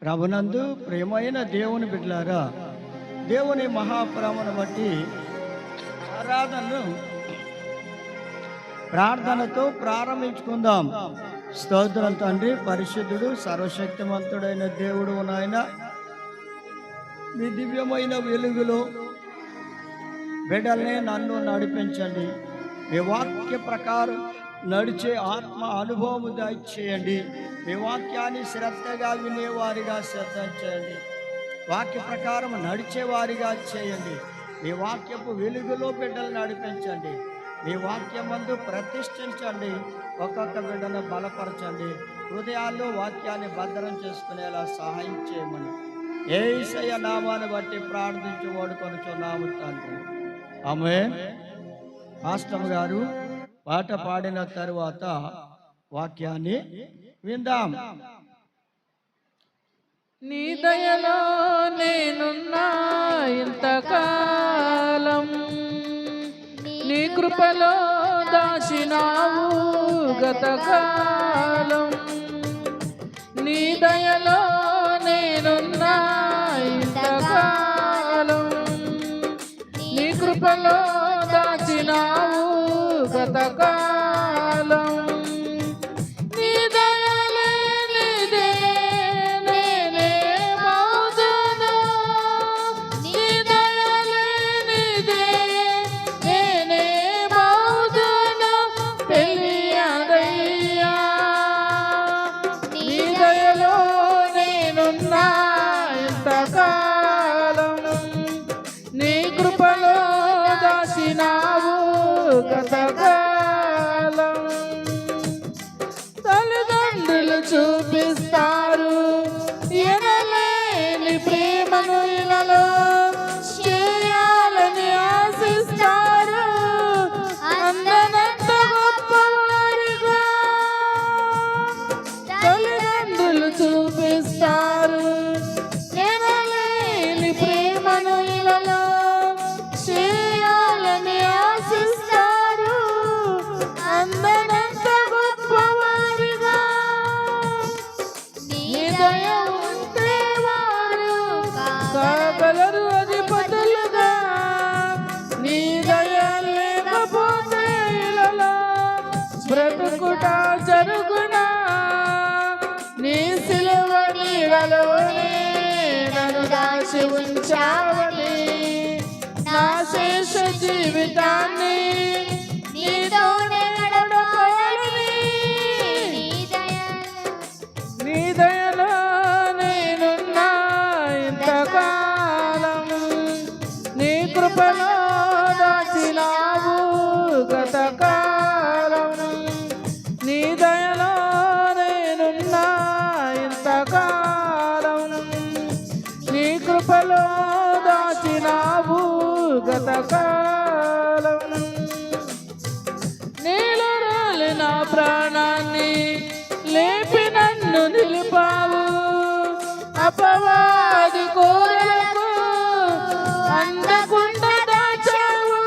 ప్రభునందు ప్రియమైన దేవుని బిడ్డలారా, దేవుని మహాప్రేమను బట్టి ఆరాధనను ప్రార్థనతో ప్రారంభించుకుందాం. స్తోత్రం తండ్రి, పరిశుద్ధుడు, సర్వశక్తిమంతుడైన దేవుడు నాయన, మీ దివ్యమైన వెలుగులో బిడ్డల్ని నన్ను నడిపించండి. మీ వాక్య ప్రకారం నడిచే ఆత్మ అనుభవం దయచేయండి. మీ వాక్యాన్ని శ్రద్ధగా వినేవారిగా సిద్ధం చేయండి. వాక్య ప్రకారం నడిచేవారిగా చేయండి. మీ వాక్యపు వెలుగులో బిడ్డలు నడిపించండి. మీ వాక్యమందు ప్రతిష్ఠించండి. ఒక్కొక్క బిడ్డను బలపరచండి. హృదయాల్లో వాక్యాన్ని భద్రం చేసుకునేలా సహాయం చేయమని యేసయ్య నామాన్ని బట్టి ప్రార్థించి ఓడుకొనుచున్నాము తండ్రి. ఆమేన్. పాస్టర్ గారు పాట పాడిన తరువాత వాక్యాన్ని విందాం. నీ దయలో నేనున్నా ఇంతకాలం, నీ కృపలో దాచినావు గతకాలం. నీ దయలో నేనున్నా ఇంతకాలం, నీ కృపలో దాచినావు గతకాలం. నీ దయలే నీదే నేనే మౌజును, నీ దయలే నీదే నేనే మౌజును తెలియదయ్యా. నీ దయలో నేనున్నా ఇంతకాలం, నీ కృపలో దాచినావు గతకాలం. తల్లిదండ్రులు చూపిస్తారు ఎనలేని ప్రేమను, ఇలలో చేయాలని ఆశిస్తారు అందనంత గొప్పవారిగా. తల్లిదండ్రులు చూపిస్తారు ఎనలేని ప్రేమను, ఇలలో చేయాలని ఆశిస్తారు అందనంత గొప్పవారిగా. నీ దయ ఉంటే వారు కాగలరు అధిపతులుగా, నీ దయ లేకపోతే ఇలలో బ్రతుకుట జరుగునా. నీ సిలువ నీడలోనే నన్ను దాచి ఉంచావని, నా శేష జీవితాన్ని నీతోనే గడపాలని. నీ దయలో నేనున్నా ఇంతకాలం, నీ కృపలో దాచినావు గతకాలం. నీ దయలో నేనున్నా ఇంతకాలం, నీ కృపలో దాచినావు గతకాలం. నీలో రాలిన ప్రాణాన్ని లేపి నన్ను నిలిపావు, అపవాది కోరలకు అందకుండా దాచావు.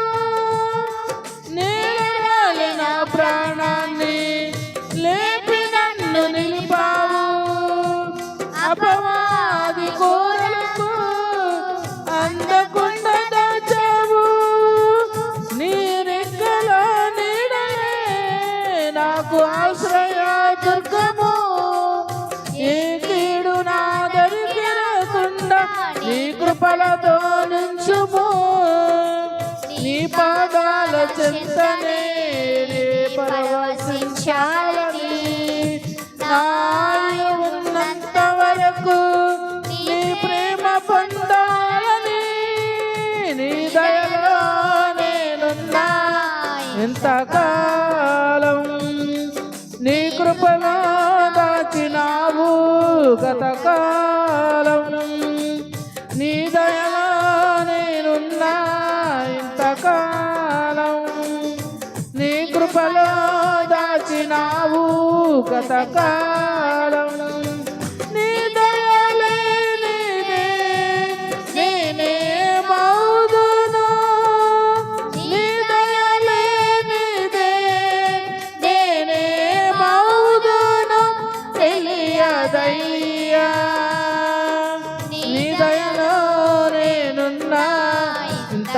నీలో రాలిన ప్రాణాన్ని లేపి నన్ను నిలిపావు, అపవాది కోరలకు అందకుండా దాచావు. నీ రెక్కల నీడలే నాకు ఆశ్రయ దుర్గము, ఏ కీడు నా దరికి రాకుండా నీ కృపలతో నుంచుము. నీ పాదాల చెంతనే నే పరవశించాలని, నా ఆయువు ఉన్నంత వరకు నీ ప్రేమ పొందాలని. నీ దయలో నేనున్నా ఇంతకాలం, నీ కృపలో దాచినావు గతకాలం. నీ దయలో నేనున్నా ఇంతకాలం, నీ కృపలో దాచినావు గతకాలం. నీ దయలే నీదే నేనే మౌజును, నీ దయలే నీదే నేనే మౌజును తెలియదయ్యా.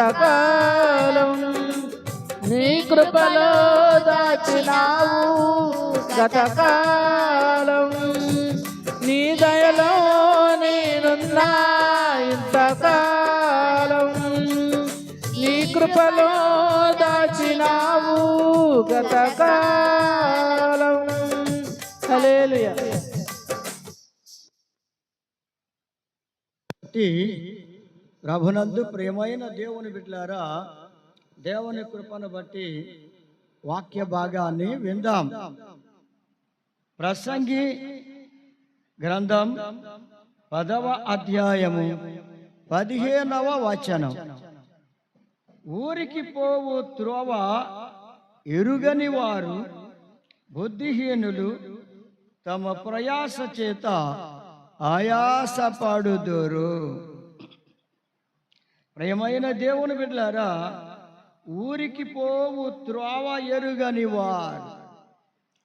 ఎంతకాలం నీ కృపలో దాచినావు గతకాలం నీ దయలో నేనున్నా ఇంతకాలం నీ కృపలో దాచినావు గతకాలం. హల్లెలూయా. ప్రభునందు ప్రియమైన దేవుని బిడ్డలారా, దేవుని కృపను బట్టి వాక్య భాగాన్ని విందాం. ప్రసంగి గ్రంథం 10వ అధ్యాయము 15వ వచనం. ఊరికి పోవు త్రోవ ఎరుగని వారు బుద్ధిహీనులు తమ ప్రయాస చేత ఆయాసపడుదురు. ప్రియమైన దేవుని బిడ్డలారా, ఊరికి పోవు త్రోవ ఎరుగని వారు,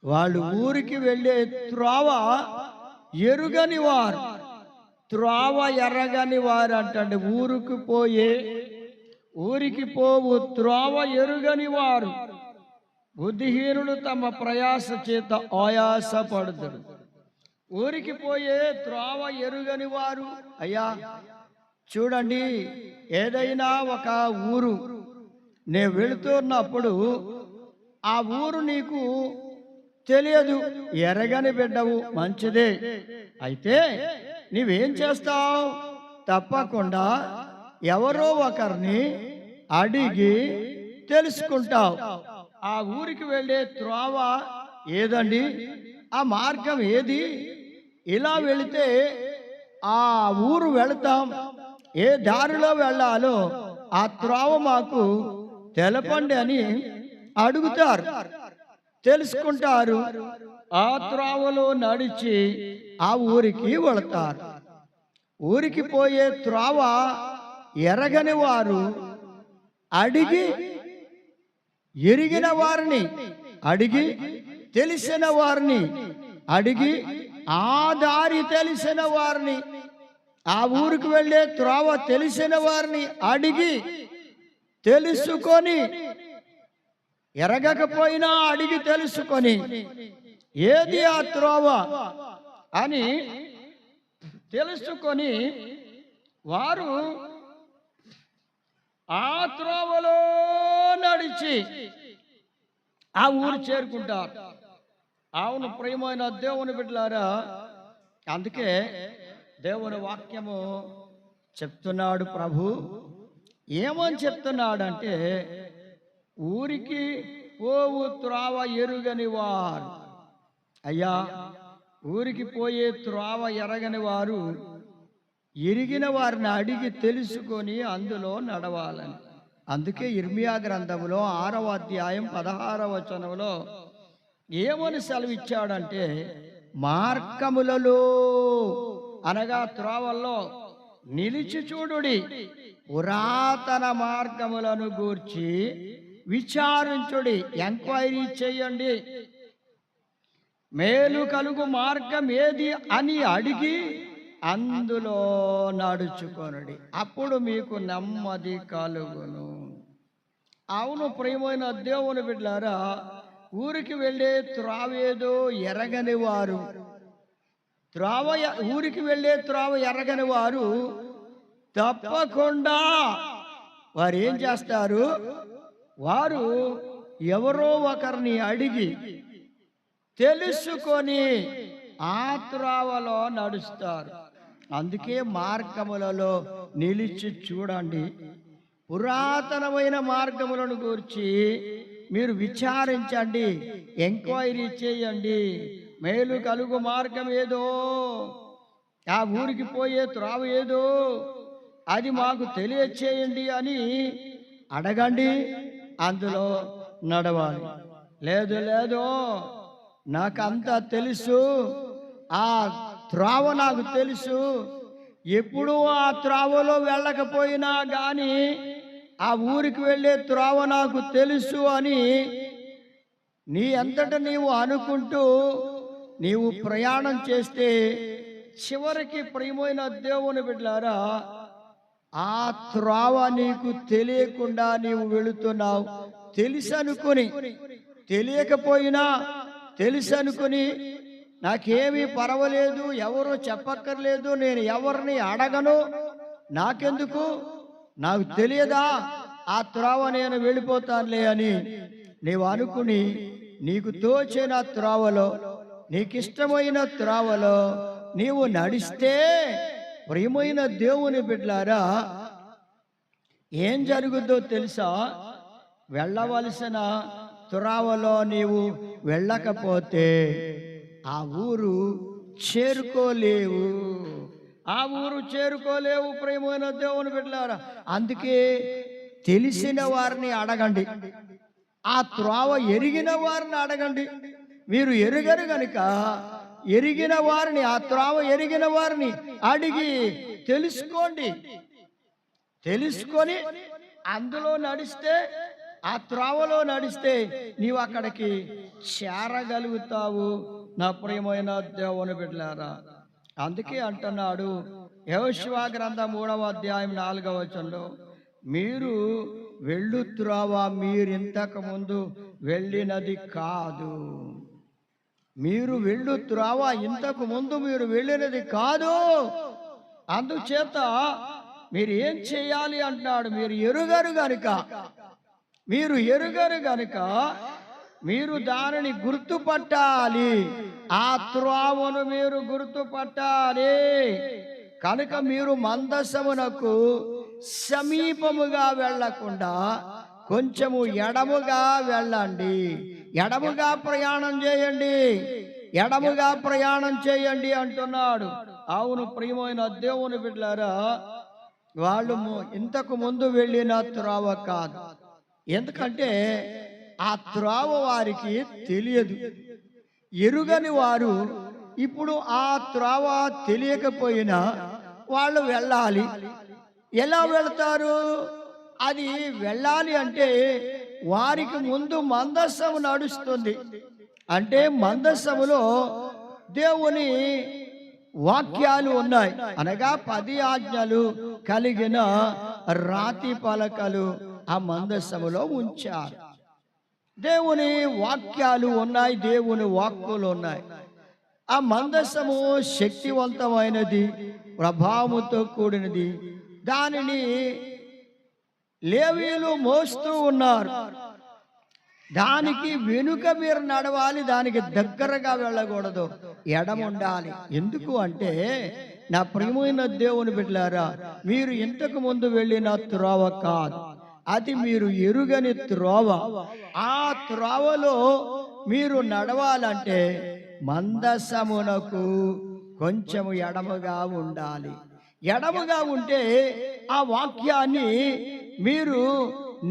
వాళ్ళు ఊరికి వెళ్ళే త్రోవ ఎరుగని వారు, త్రోవ ఎరగని వారు అంటండి. ఊరికి పోవు త్రోవ ఎరుగని వారు బుద్ధిహీనులు తమ ప్రయాస చేత ఆయాస పడుతారు. ఊరికి పోయే త్రోవ ఎరుగని వారు. అయ్యా చూడండి, ఏదైనా ఒక ఊరు నేను వెళుతున్నప్పుడు ఆ ఊరు నీకు తెలియదు, ఎరగని బిడ్డవు, మంచిదే. అయితే నీవేం చేస్తావు? తప్పకుండా ఎవరో ఒకరిని అడిగి తెలుసుకుంటావు. ఆ ఊరికి వెళ్ళే త్రోవ ఏదండి, ఆ మార్గం ఏది, ఇలా వెళితే ఆ ఊరు వెళతాం, ఏ దారిలో వెళ్ళాలో ఆ త్రోవ మాకు తెలపండి అని అడుగుతారు, తెలుసుకుంటారు. ఆ త్రోవలో నడిచి ఆ ఊరికి వెళతారు. ఊరికి పోయే త్రోవ ఎరగని వారు అడిగి, ఎరిగిన వారిని అడిగి, తెలిసిన వారిని అడిగి, ఆ దారి తెలిసిన వారిని, ఆ ఊరికి వెళ్ళే త్రోవ తెలిసిన వారిని అడిగి తెలుసుకొని, ఎరగకపోయినా అడిగి తెలుసుకొని ఏది ఆ త్రోవ అని తెలుసుకొని వారు ఆ త్రోవలో నడిచి ఆ ఊరు చేరుకుంటారు. అవును ప్రియమైన దేవుని బిడ్డలారా, అందుకే దేవుని వాక్యము చెప్తున్నాడు. ప్రభు ఏమని చెప్తున్నాడంటే, ఊరికి పోవు త్రోవ ఎరుగని వారు. అయ్యా, ఊరికి పోయే త్రోవ ఎరగని వారు ఎరిగిన వారిని అడిగి తెలుసుకొని అందులో నడవాలని. అందుకే ఇర్మియా గ్రంథంలో 6వ అధ్యాయం 16వ వచనంలో ఏమని సెలవిచ్చాడంటే, మార్గములలో అనగా త్రోవల్లో నిలిచి చూడుడి, పురాతన మార్గములను గూర్చి విచారించుడి, ఎంక్వైరీ చేయండి, మేలు కలుగు మార్గం ఏది అని అడిగి అందులో నడుచుకొనుడి, అప్పుడు మీకు నెమ్మది కలుగును. అవును ప్రియమైన దేవుని బిడ్డలారా, ఊరికి వెళ్ళే త్రోవేదో ఎరగని వారు, ఊరికి వెళ్ళే త్రోవ ఎరగని వారు తప్పకుండా వారు ఏం చేస్తారు? వారు ఎవరో ఒకరిని అడిగి తెలుసుకొని ఆ త్రోవలో నడుస్తారు. అందుకే మార్గములలో నిలిచి చూడండి, పురాతనమైన మార్గములను గురించి మీరు విచారించండి, ఎంక్వైరీ చేయండి. మేలు కలుగు మార్గం ఏదో, ఆ ఊరికి పోయే త్రోవ ఏదో, అది మాకు తెలియచేయండి అని అడగండి, అందులో నడవాలి. లేదు లేదు, నాకంతా తెలుసు, ఆ త్రోవ నాకు తెలుసు, ఎప్పుడూ ఆ త్రోవలో వెళ్ళకపోయినా కానీ ఆ ఊరికి వెళ్ళే త్రోవ నాకు తెలుసు అని నీ అంతట నీవు అనుకుంటూ నీవు ప్రయాణం చేస్తే చివరికి ప్రియమైన దేవుని బిడ్డలారా, ఆ త్రోవ నీకు తెలియకుండా నీవు వెళుతున్నావు. తెలుసనుకుని, తెలియకపోయినా తెలుసనుకుని నాకేమీ పర్వాలేదు, ఎవరు చెప్పక్కర్లేదు, నేను ఎవరిని అడగను, నాకెందుకు, నాకు తెలియదా, ఆ త్రోవ నేను వెళ్ళిపోతానులే అని నీవు అనుకుని నీకు తోచిన త్రోవలో, నీకిష్టమైన త్రోవలో నీవు నడిస్తే, ప్రియమైన దేవుని బిడ్డలారా, ఏం జరుగుద్దో తెలుసా? వెళ్ళవలసిన త్రోవలో నీవు వెళ్ళకపోతే ఆ ఊరు చేరుకోలేవు. ఆ ఊరు చేరుకోలేవు ప్రియమైన దేవుని బిడ్డలారా. అందుకే తెలిసిన వారిని అడగండి, ఆ త్రోవ ఎరిగిన వారిని అడగండి. మీరు ఎరుగరు గనుక ఎరిగిన వారిని, ఆ త్రోవ ఎరిగిన వారిని అడిగి తెలుసుకోండి. తెలుసుకొని అందులో నడిస్తే, ఆ త్రోవలో నడిస్తే నీవు అక్కడికి చేరగలుగుతావు నా ప్రియమైన దేవుని బిడ్డలారా. అందుకే అంటున్నాడు యెహోషువ గ్రంథం 3వ అధ్యాయం 4వ వచనంలో, మీరు వెళ్ళు త్రోవ మీరింతకు ముందు వెళ్ళినది కాదు. మీరు వెళ్ళు త్రోవ ఇంతకు ముందు మీరు వెళ్ళినది కాదు. అందుచేత మీరు ఏం చేయాలి అంటున్నాడు? మీరు ఎరుగరు గనుక, మీరు ఎరుగరు గనుక మీరు దానిని గుర్తుపట్టాలి. ఆ త్రోవను మీరు గుర్తుపట్టాలి. కనుక మీరు మందసమునకు సమీపముగా వెళ్ళకుండా కొంచెము ఎడముగా వెళ్ళండి, ఎడముగా ప్రయాణం చేయండి, ఎడముగా ప్రయాణం చేయండి అంటున్నాడు. అవును ప్రియమైన దేవుని బిడ్డలారా, వాళ్ళు ఇంతకు ముందు వెళ్ళిన త్రోవ కాదు. ఎందుకంటే ఆ త్రోవ వారికి తెలియదు. ఎరుగని వారు ఇప్పుడు ఆ త్రోవ తెలియకపోయినా వాళ్ళు వెళ్ళాలి. ఎలా వెళ్తారు? అది వెళ్ళాలి అంటే వారికి ముందు మందస్సము నడుస్తుంది. అంటే మందస్సములో దేవుని వాక్యాలు ఉన్నాయి. అనగా 10 ఆజ్ఞలు కలిగిన రాతి పలకలు ఆ మందస్సములో ఉంచారు. దేవుని వాక్యాలు ఉన్నాయి, దేవుని వాక్కులు ఉన్నాయి. ఆ మందస్సము శక్తివంతమైనది, ప్రభావంతో కూడినది. దానిని లేవీయులు మోస్తూ ఉన్నారు. దానికి వెనుక మీరు నడవాలి, దానికి దగ్గరగా వెళ్ళకూడదు, ఎడముండాలి. ఎందుకు అంటే నా ప్రియమైన దేవుని బిడ్డలారా, మీరు ఇంతకు ముందు వెళ్ళిన త్రోవ కాదు, అది మీరు ఎరుగని త్రోవ. ఆ త్రోవలో మీరు నడవాలంటే మందసమునకు కొంచెము ఎడముగా ఉండాలి. ఎడముగా ఉంటే ఆ వాక్యాన్ని మీరు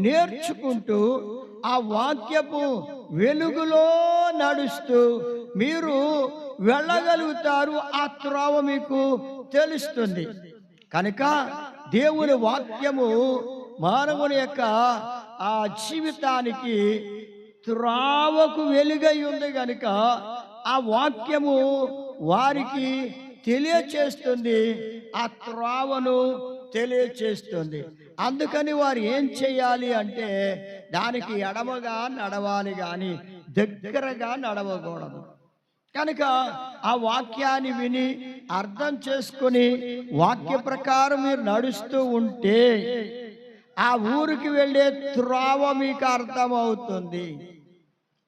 నేర్చుకుంటూ ఆ వాక్యపు వెలుగులో నడుస్తూ మీరు వెళ్ళగలుగుతారు. ఆ త్రోవ మీకు తెలుస్తుంది. కనుక దేవుని వాక్యము మానవుని యొక్క ఆ జీవితానికి త్రోవకు వెలుగై ఉంది గనుక ఆ వాక్యము వారికి తెలియచేస్తుంది, ఆ త్రోవను తెలియచేస్తుంది. అందుకని వారు ఏం చేయాలి అంటే దానికి ఎడమగా నడవాలి గాని దగ్గరగా నడవకూడదు. కనుక ఆ వాక్యాన్ని విని అర్థం చేసుకుని వాక్య ప్రకారం మీరు నడుస్తూ ఉంటే ఆ ఊరికి వెళ్ళే త్రోవ మీకు అర్థమవుతుంది.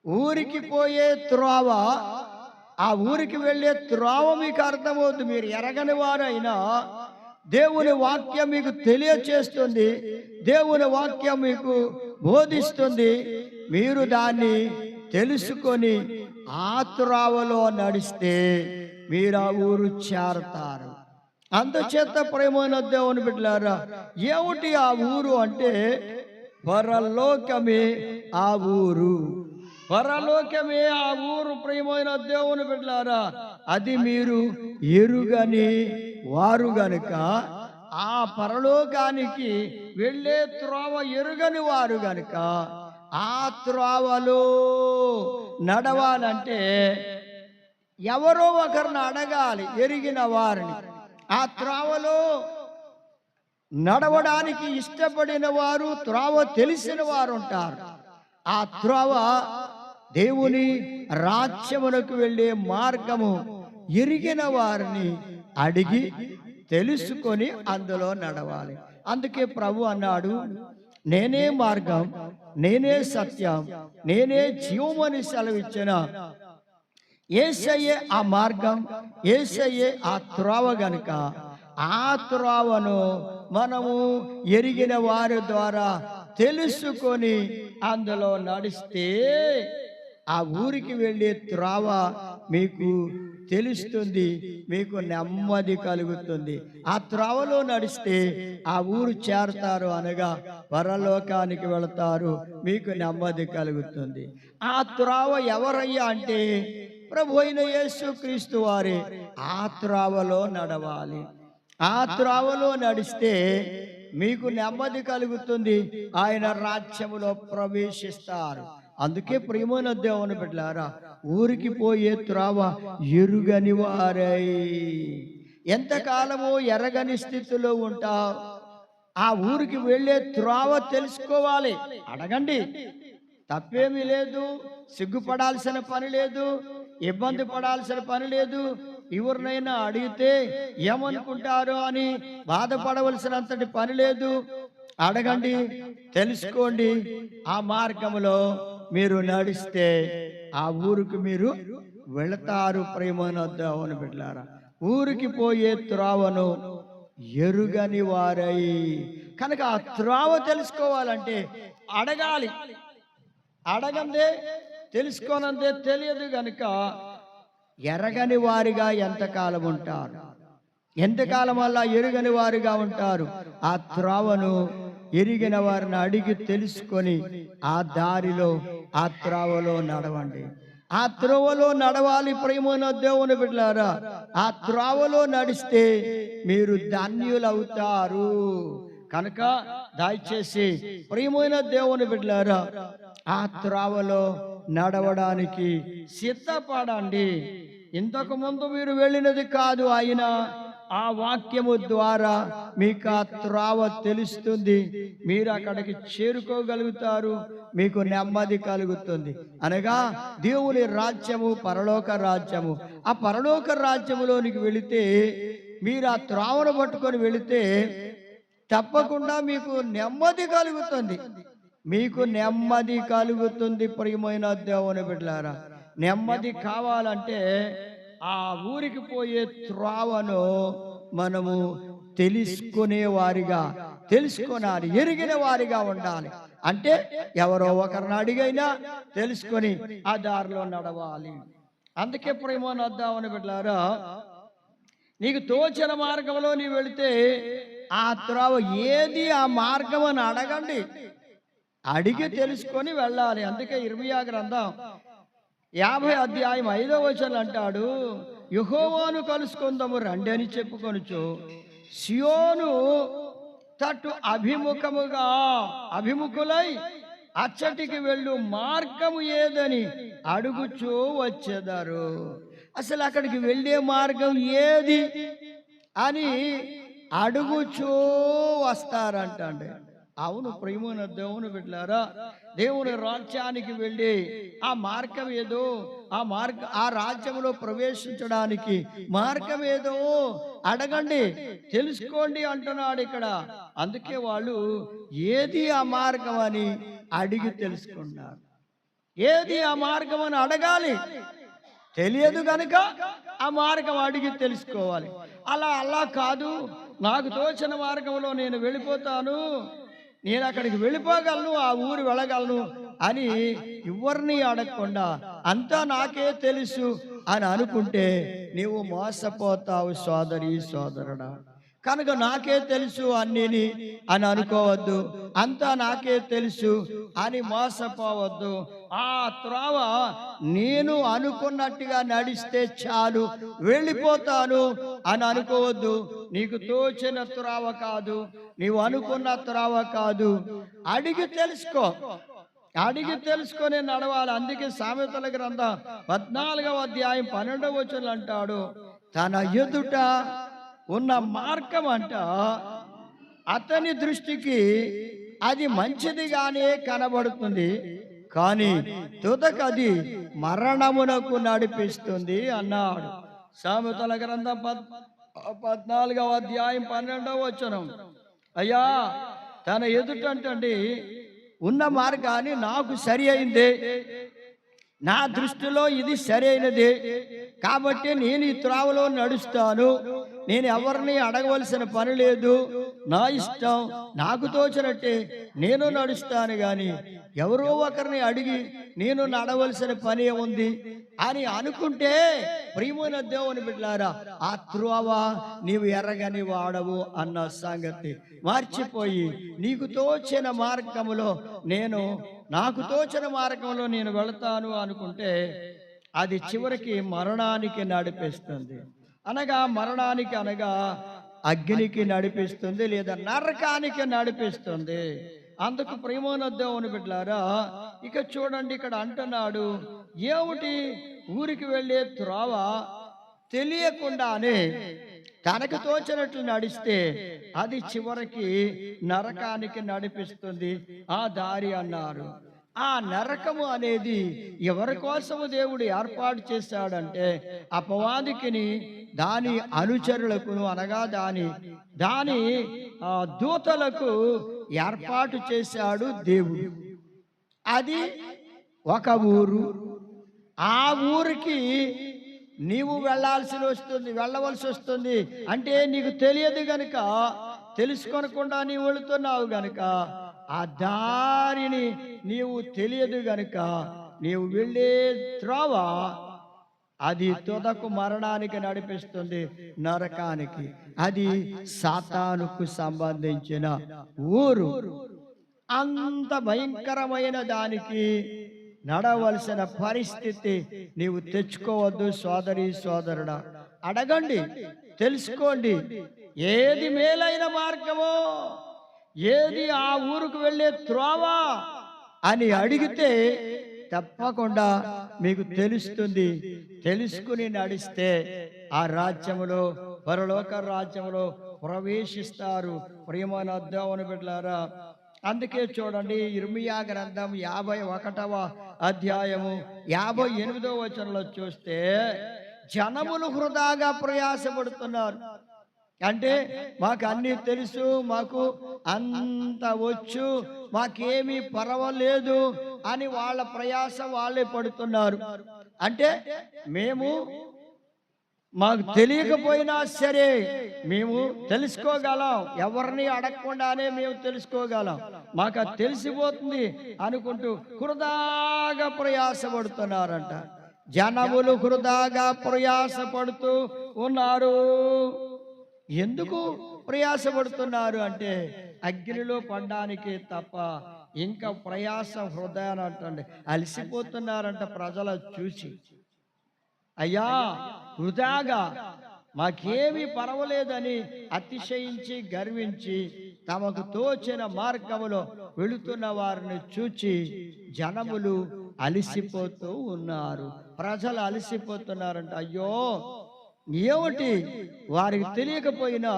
ఊరికి పోయే త్రోవ, ఆ ఊరికి వెళ్ళే త్రోవ మీకు అర్థమవుతుంది. మీరు ఎరగని వారైనా దేవుని వాక్యం మీకు తెలియచేస్తుంది, దేవుని వాక్యం మీకు బోధిస్తుంది. మీరు దాన్ని తెలుసుకొని ఆ త్రోవలో నడిస్తే మీరు ఆ ఊరు చేరతారు. అందుచేత ప్రేమైన దేవుని బిడ్డలారా, ఏమిటి ఆ ఊరు అంటే పరలోకమే ఆ ఊరు. పరలోకమే ఆ ఊరు ప్రియమైన దేవుని బిడ్డలారా. అది మీరు ఎరుగని వారు గనుక ఆ పరలోకానికి వెళ్ళే త్రోవ ఎరుగని వారు గనుక ఆ త్రోవలో నడవాలంటే ఎవరో ఒకరిని అడగాలి, ఎరిగిన వారిని. ఆ త్రోవలో నడవడానికి ఇష్టపడిన వారు, త్రోవ తెలిసిన వారు ఉంటారు. ఆ త్రోవ దేవుని రాజ్యమునకు వెళ్ళే మార్గము ఎరిగిన వారిని అడిగి తెలుసుకొని అందులో నడవాలి. అందుకే ప్రభు అన్నాడు, నేనే మార్గం, నేనే సత్యం, నేనే జీవమని సెలవిచ్చిన. యేసయ్యే ఆ మార్గం, యేసయ్యే ఆ త్రోవ గనుక ఆ త్రోవను మనము ఎరిగిన వారి ద్వారా తెలుసుకొని అందులో నడిస్తే ఆ ఊరికి వెళ్ళే త్రోవ మీకు తెలుస్తుంది, మీకు నెమ్మది కలుగుతుంది. ఆ త్రోవలో నడిస్తే ఆ ఊరు చేరతారు, అనగా పరలోకానికి వెళతారు, మీకు నెమ్మది కలుగుతుంది. ఆ త్రోవ ఎవరయ్యా అంటే ప్రభు అయిన యేసుక్రీస్తు వారే. ఆ త్రోవలో నడవాలి. ఆ త్రోవలో నడిస్తే మీకు నెమ్మది కలుగుతుంది, ఆయన రాజ్యములో ప్రవేశిస్తారు. అందుకే ప్రియమైన దేవుని బిడ్డలారా, ఊరికి పోయే త్రోవ ఎరుగని వారై ఎంతకాలమో ఎరగని స్థితిలో ఉంటావు. ఆ ఊరికి వెళ్ళే త్రోవ తెలుసుకోవాలి. అడగండి, తప్పేమీ లేదు, సిగ్గుపడాల్సిన పని లేదు, ఇబ్బంది పడాల్సిన పని లేదు. ఎవరినైనా అడిగితే ఏమనుకుంటారో అని బాధపడవలసినంతటి పని లేదు. అడగండి, తెలుసుకోండి. ఆ మార్గంలో మీరు నడిస్తే ఆ ఊరికి మీరు వెళతారు. ప్రేమైన దేవుని బిడ్డలారా, ఊరికి పోయే త్రోవను ఎరుగని వారై కనుక ఆ త్రోవ తెలుసుకోవాలంటే అడగాలి. అడగందే తెలుసుకోనందే తెలియదు గనుక ఎరగని వారిగా ఎంతకాలం ఉంటారు, ఎంతకాలం వల్ల ఎరుగని వారిగా ఉంటారు. ఆ త్రోవను ఎరిగిన వారిని అడిగి తెలుసుకొని ఆ దారిలో ఆ త్రోవలో నడవండి. ఆ త్రోవలో నడవాలి. ప్రియమైన దేవుని బిడ్డలారా, ఆ త్రోవలో నడిస్తే మీరు ధన్యులవుతారు. కనుక దయచేసి ప్రియమైన దేవుని బిడ్డలారా, ఆ త్రోవలో నడవడానికి సిద్ధపడండి. ఇంతకు ముందు మీరు వెళ్ళినది కాదు, ఆయన ఆ వాక్యము ద్వారా మీకు ఆ త్రోవ తెలుస్తుంది, మీరు అక్కడికి చేరుకోగలుగుతారు, మీకు నెమ్మది కలుగుతుంది. అనగా దేవుని రాజ్యము పరలోక రాజ్యము. ఆ పరలోక రాజ్యములోనికి వెళితే మీరు ఆ త్రోవను పట్టుకొని వెళితే తప్పకుండా మీకు నెమ్మది కలుగుతుంది, మీకు నెమ్మది కలుగుతుంది. ప్రియమైన దేవుని బిడ్డలారా, నెమ్మది కావాలంటే ఆ ఊరికి పోయే త్రోవను మనము తెలుసుకునే వారిగా, తెలుసుకోనాలి, ఎరిగిన వారిగా ఉండాలి. అంటే ఎవరో ఒకరిని అడిగైనా తెలుసుకొని ఆ దారిలో నడవాలి. అందుకే ప్రియమైన దేవుని బిడ్డలారా, నీకు తోచిన మార్గంలో నీవు వెళితే ఆ త్రోవ ఏది ఆ మార్గం అని అడగండి, అడిగి తెలుసుకొని వెళ్ళాలి. అందుకే ఇర్మియా గ్రంథం 50 అధ్యాయం 5వ వచనం అంటాడు, యెహోవాను కలుసుకుందాము రండి అని చెప్పుకొనుచు సియోను తట్టు అభిముఖులై అచ్చటికి వెళ్ళు మార్గము ఏదని అడుగుచూ వచ్చేదారు. అసలు అక్కడికి వెళ్ళే మార్గం ఏది అని అడుగుచూ వస్తారంటండి. అవును ప్రియమైన దేవుని బిడ్డలారా, దేవుని రాజ్యానికి వెళ్ళి ఆ మార్గం ఏదో, ఆ రాజ్యంలో ప్రవేశించడానికి మార్గం ఏదో అడగండి, తెలుసుకోండి అంటున్నాడు ఇక్కడ. అందుకే వాళ్ళు ఏది ఆ మార్గం అని అడిగి తెలుసుకున్నారు. ఏది ఆ మార్గం అని అడగాలి, తెలియదు గనుక ఆ మార్గం అడిగి తెలుసుకోవాలి. అలా కాదు, నాకు తోచిన మార్గంలో నేను వెళ్ళిపోతాను, నేను అక్కడికి వెళ్ళిపోగలను, ఆ ఊరు వెళ్ళగలను అని ఎవరిని అడగకుండా అంతా నాకే తెలుసు అని అనుకుంటే నీవు మోసపోతావు సోదరి సోదరుడా. కనుక నాకే తెలుసు అన్నిని అని అనుకోవద్దు, అంతా నాకే తెలుసు అని మోసపోవద్దు. ఆ త్రోవ నేను అనుకున్నట్టుగా నడిస్తే చాలు వెళ్ళిపోతాను అని అనుకోవద్దు. నీకు తోచిన త్రోవ కాదు, నీవు అనుకున్న త్రోవ కాదు, అడిగి తెలుసుకో, అడిగి తెలుసుకొని నడవాలి. అందుకే సామెతల గ్రంథం 14వ అధ్యాయం 12వ వచనం అంటాడు, తన ఎదుట ఉన్న మార్గం అంట అతని దృష్టికి అది మంచిదిగానే కనబడుతుంది, కానీ తుదకు అది మరణమునకు నడిపిస్తుంది అన్నాడు. సామెతల గ్రంథం 14వ అధ్యాయం 12వ వచనం. అయ్యా, తన ఎదుటంటండి ఉన్న మార్గాన్ని నాకు సరి అయిందే, నా దృష్టిలో ఇది సరైనదే, కాబట్టి నేను ఈ త్రోవలో నడుస్తాను, నేను ఎవరిని అడగవలసిన పని లేదు, నా ఇష్టం, నాకు తోచినట్టే నేను నడుస్తాను, కానీ ఎవరో ఒకరిని అడిగి నేను నడవలసిన పని ఉంది అని అనుకుంటే, ప్రియమైన దేవుని బిడ్డలారా, ఆ త్రోవ నీవు ఎర్రగని వాడవు అన్న సంగతి మర్చిపోయి నీకు తోచిన మార్గములో నాకు తోచిన మార్గంలో నేను వెళతాను అనుకుంటే అది చివరికి మరణానికి నడిపిస్తుంది. మరణానికి అనగా అగ్నికి నడిపిస్తుంది, లేదా నరకానికి నడిపిస్తుంది. అందుకు ప్రియమైన దేవుని బిడ్డలారా, ఇక చూడండి, ఇక్కడ అంటున్నాడు, ఏమిటి ఊరికి వెళ్ళే త్రోవ తెలియకుండానే తనకు తోచినట్లు నడిస్తే అది చివరికి నరకానికి నడిపిస్తుంది ఆ దారి అన్నారు. ఆ నరకము అనేది ఎవరి కోసము దేవుడు ఏర్పాటు చేశాడంటే అపవాదికిని, దాని అనుచరులకును, అనగా దాని దూతలకు ఏర్పాటు చేశాడు దేవుడు. అది ఒక ఊరు. ఆ ఊరికి నీవు వెళ్ళవలసి వస్తుంది. అంటే నీకు తెలియదు గనుక, తెలుసుకొనకుండా నీవు వెళుతున్నావు గనుక, ఆ దారిని నీవు తెలియదు గనుక నీవు వెళ్ళే త్రోవ అది తుదకు మరణానికి నడిపిస్తుంది, నరకానికి. అది సాతానుకు సంబంధించిన ఊరు. అంత భయంకరమైన దానికి నడవలసిన పరిస్థితి నీవు తెచ్చుకోవద్దు. సోదరి సోదరుడా, అడగండి, తెలుసుకోండి, ఏది మేలైన మార్గమో, ఏది ఆ ఊరుకు వెళ్ళే త్రోవ అని అడిగితే తప్పకుండా మీకు తెలుస్తుంది. తెలుసుకుని నడిస్తే ఆ రాజ్యములో, పరలోక రాజ్యములో ప్రవేశిస్తారు. ప్రియమైన దేవుని బిడ్డలారా, అందుకే చూడండి, ఇర్మియా గ్రంథం 51వ అధ్యాయము 58వ వచనంలో చూస్తే, జనములు వృధాగా ప్రయాసపడుతున్నారు. అంటే మాకు అన్నీ తెలుసు, మాకు అంత వచ్చు, మాకేమీ పర్వాలేదు అని వాళ్ళ ప్రయాస వాళ్ళే పడుతున్నారు. అంటే మాకు తెలియకపోయినా సరే మేము తెలుసుకోగలం, ఎవరిని అడగకుండానే మేము తెలుసుకోగలం, మాకు అది తెలిసిపోతుంది అనుకుంటూ వృధాగా ప్రయాసపడుతున్నారంట. జనములు వృధాగా ప్రయాసపడుతూ ఉన్నారు. ఎందుకు ప్రయాసపడుతున్నారు అంటే అగ్నిలో పడడానికి తప్ప ఇంకా ప్రయాస వృధా అంటండి. అలసిపోతున్నారంట ప్రజలు చూసి. అయ్యా, వృధాగా మాకేమీ పర్వాలేదని అతిశయించి గర్వించి తమకు తోచిన మార్గములో వెళుతున్న వారిని చూచి జనములు అలసిపోతూ ఉన్నారు. ప్రజలు అలసిపోతున్నారంట. అయ్యో, ఏమిటి వారికి తెలియకపోయినా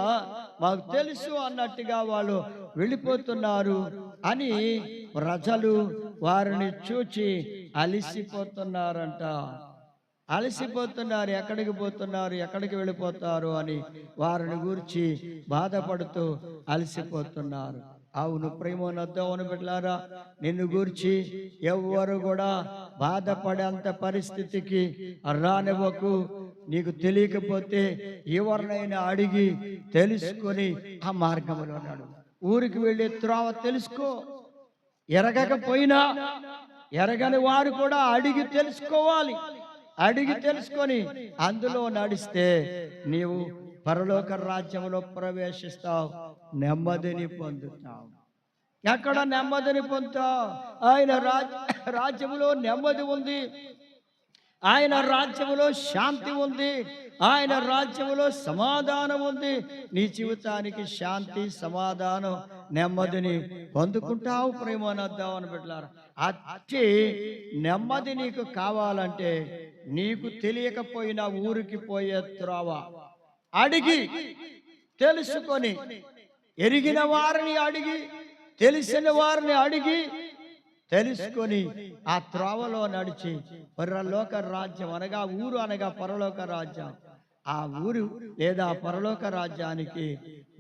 మాకు తెలుసు అన్నట్టుగా వాళ్ళు వెళ్ళిపోతున్నారు అని ప్రజలు వారిని చూచి అలసిపోతున్నారంట. అలసిపోతున్నారు, ఎక్కడికి పోతున్నారు, ఎక్కడికి వెళ్ళిపోతారు అని వారిని గురించి బాధపడుతూ అలసిపోతున్నారు. అవును ప్రియమైన దేవుని బిడ్డలారా, నిన్ను గూర్చి ఎవ్వరు కూడా బాధపడేంత పరిస్థితికి రానివ్వకు. నీకు తెలియకపోతే ఎవరినైనా అడిగి తెలుసుకొని ఆ మార్గంలో నడు. ఊరికి వెళ్ళే త్రోవ తెలుసుకో. ఎరగకపోయినా ఎరగని వారు కూడా అడిగి తెలుసుకోవాలి. అడిగి తెలుసుకొని అందులో నడిస్తే నీవు పరలోక రాజ్యంలో ప్రవేశిస్తావు, నెమ్మదిని పొందుతావు. ఎక్కడ నెమ్మదిని పొందుతావు? ఆయన రాజ్యములో నెమ్మది ఉంది, ఆయన రాజ్యములో శాంతి ఉంది, ఆయన రాజ్యములో సమాధానం ఉంది. నీ జీవితానికి శాంతి, సమాధానం, నెమ్మదిని పొందుకుంటావు. ప్రేమనద్దామని బిడ్డలారా, అట్టి నెమ్మది నీకు కావాలంటే నీకు తెలియకపోయినా ఊరికి పోయే త్రోవ అడిగి తెలుసుకొని ఎరిగిన వారిని అడిగి, తెలిసిన వారిని అడిగి తెలుసుకొని ఆ త్రోవలో నడిచి పరలోక రాజ్యం అనగా ఊరు అనగా పరలోక రాజ్యం, ఆ ఊరు లేదా పరలోక రాజ్యానికి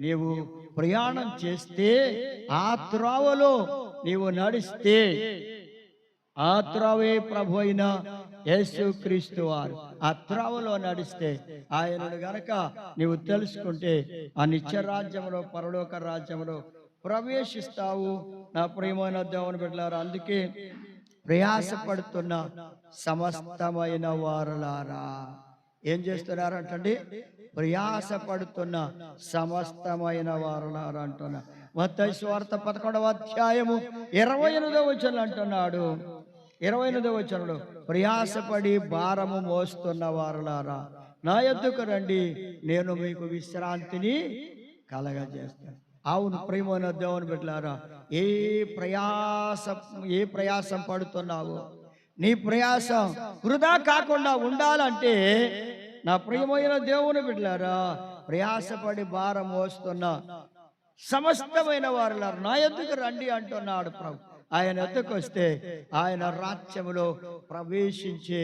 నీవు ప్రయాణం చేస్తే, ఆ త్రోవలో నీవు నడిస్తే, ఆ త్రోవే ప్రభు అయిన యేసుక్రీస్తు వారు. ఆ త్రోవలో నడిస్తే ఆయనను గనక నీవు తెలుసుకుంటే ఆ నిత్య రాజ్యంలో పరలోక రాజ్యంలో ప్రవేశిస్తావు. నా ప్రియమైన దేవుని బిడ్డలారా, అందుకే ప్రయాసపడుతున్న సమస్తమైన వారులారా ఏం చేస్తున్నారంటండి? ప్రయాసపడుతున్న సమస్తమైన వారులారా అంటున్నా. మత్తయి సువార్త 11వ అధ్యాయము 28వ వచనం అంటున్నాడు. 28వ వచనంలో, ప్రయాసపడి భారము మోస్తున్న వారులారా నా యొద్దకు రండి, నేను మీకు విశ్రాంతిని కలగజేస్తాను. అవును ప్రియమైన దేవుని బిడ్డలారా, ఏ ప్రయాసం పడుతున్నావో నీ ప్రయాసం వృధా కాకుండా ఉండాలంటే నా ప్రియమైన దేవుని బిడ్డలారా, ప్రయాసపడి భారం మోస్తున్న సమస్తమైన వారులారా నా యొద్దకు రండి అంటున్నాడు ప్రభు. ఆయన యొద్దకు వస్తే ఆయన రాజ్యములో ప్రవేశించే